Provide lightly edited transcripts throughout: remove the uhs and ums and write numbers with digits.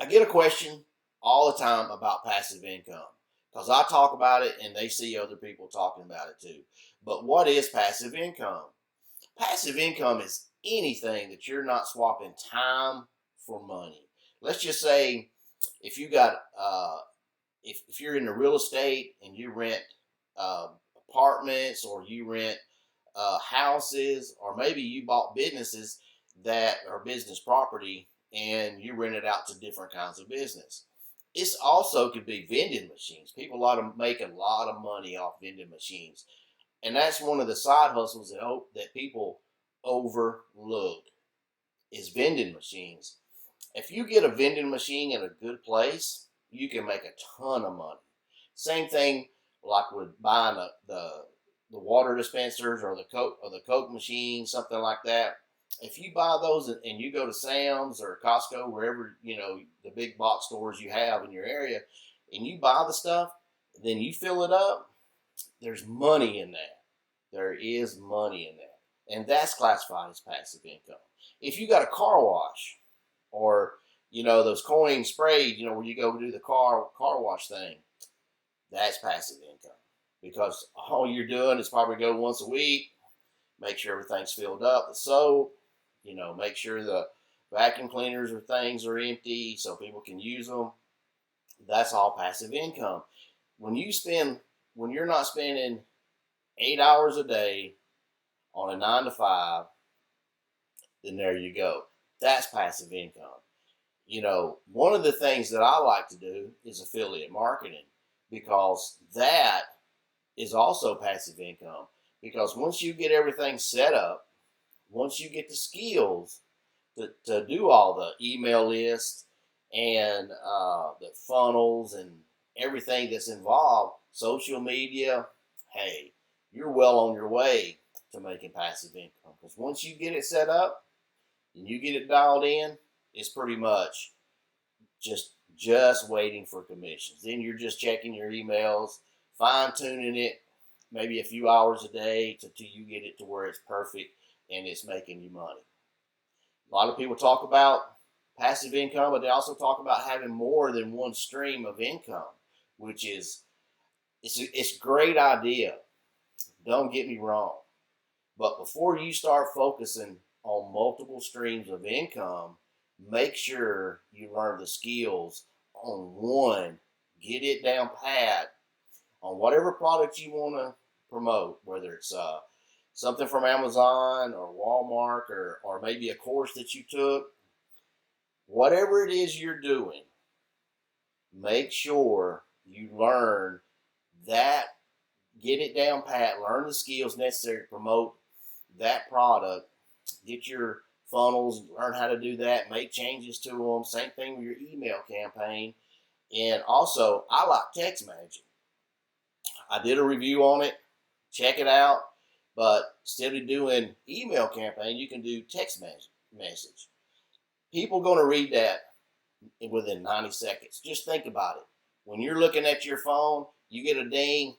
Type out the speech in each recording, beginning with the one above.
I get a question all the time about passive income because I talk about it and they see other people talking about it too. But what is passive income? Passive income is anything that you're not swapping time for money. Let's just say if you got if you're in the real estate and you rent uh, apartments or you rent houses, or maybe you bought businesses that are business property and you rent it out to different kinds of business. It's also could be vending machines. People make a lot of money off vending machines, and that's one of the side hustles that people overlook is vending machines. If you get a vending machine in a good place, you can make a ton of money. Same thing like with buying the water dispensers or the Coke machine, something like that. If you buy those and you go to Sam's or Costco, wherever the big box stores you have in your area, and you buy the stuff, then you fill it up. There's money in that. There is money in that, and that's classified as passive income. If you got a car wash, or those coin sprays, where you go do the car wash thing, that's passive income because all you're doing is probably go once a week, make sure everything's filled up, the soap, make sure the vacuum cleaners or things are empty so people can use them. That's all passive income. When you're not spending 8 hours a day on a 9 to 5, then there you go. That's passive income. One of the things that I like to do is affiliate marketing because that is also passive income. Because once you get everything set up, once you get the skills to do all the email lists and the funnels and everything that's involved, social media, hey, you're well on your way to making passive income. Because once you get it set up and you get it dialed in, it's pretty much just waiting for commissions. Then you're just checking your emails, fine tuning it, maybe a few hours a day till you get it to where it's perfect and it's making you money. A lot of people talk about passive income, but they also talk about having more than one stream of income, which is it's a great idea. Don't get me wrong. But before you start focusing on multiple streams of income, make sure you learn the skills on one. Get it down pat on whatever product you want to promote, whether it's something from Amazon or Walmart or maybe a course that you took. Whatever it is you're doing, make sure you learn that, get it down pat, learn the skills necessary to promote that product, get your funnels, learn how to do that, make changes to them. Same thing with your email campaign. And also, I like text messaging. I did a review on it. Check it out. But instead of doing email campaign, you can do text message. People are going to read that within 90 seconds. Just think about it. When you're looking at your phone, you get a ding,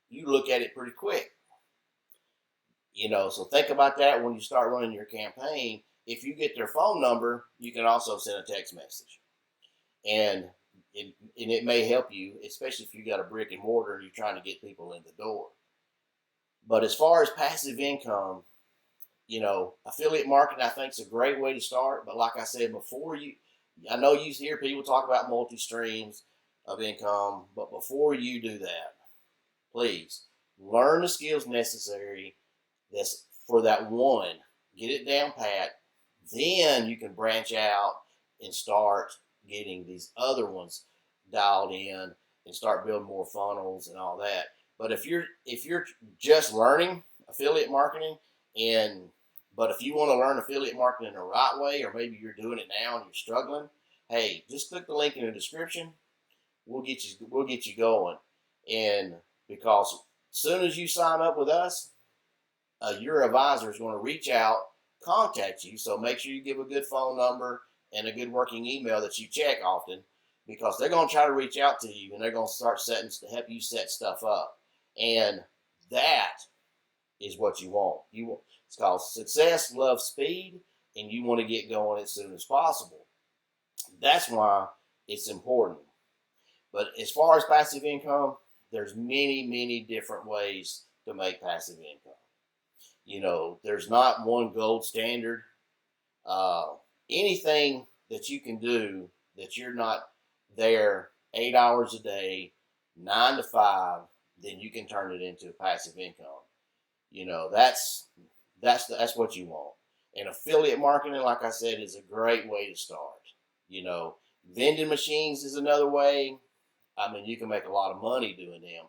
you look at it pretty quick. So think about that when you start running your campaign. If you get their phone number, you can also send a text message. And it may help you, especially if you got a brick and mortar and you're trying to get people in the door. But as far as passive income, affiliate marketing I think is a great way to start. But like I said before, I know you hear people talk about multi-streams of income, but before you do that, please learn the skills necessary for that one. Get it down pat. Then you can branch out and start getting these other ones dialed in and start building more funnels and all that. But if you're just learning affiliate marketing, but if you want to learn affiliate marketing the right way, or maybe you're doing it now and you're struggling, hey, just click the link in the description. We'll get you going. And because as soon as you sign up with us, your advisor is going to reach out, contact you. So make sure you give a good phone number and a good working email that you check often, because they're going to try to reach out to you and they're going to start help you set stuff up. And that is what you want. It's called success, love, speed, and you want to get going as soon as possible. That's why it's important. But as far as passive income, there's many, many different ways to make passive income. You know, there's not one gold standard. Anything that you can do that you're not there 8 hours a day, 9 to 5, then you can turn it into passive income. You know, that's what you want. And affiliate marketing, like I said, is a great way to start. You know, vending machines is another way. I mean, you can make a lot of money doing them.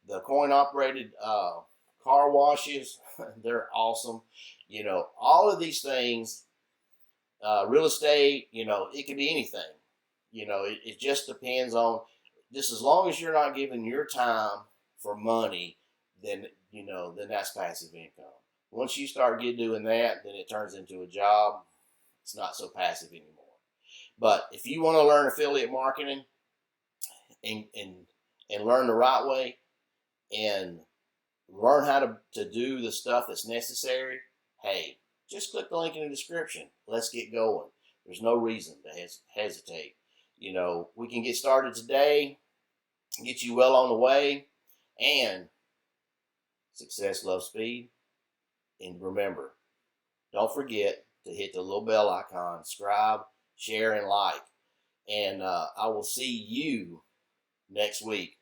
The coin operated car washes, they're awesome. You know, all of these things, real estate, you know, it could be anything. You know, it just depends on, just as long as you're not giving your time for money, then, you know, then that's passive income. Once you start doing that, then it turns into a job. It's not so passive anymore. But if you want to learn affiliate marketing and, and, and learn the right way and learn how to do the stuff that's necessary, hey, just click the link in the description. Let's get going. There's no reason to hesitate. You know, we can get started today, get you well on the way, and success loves speed. And remember, don't forget to hit the little bell icon, subscribe, share, and like. And I will see you next week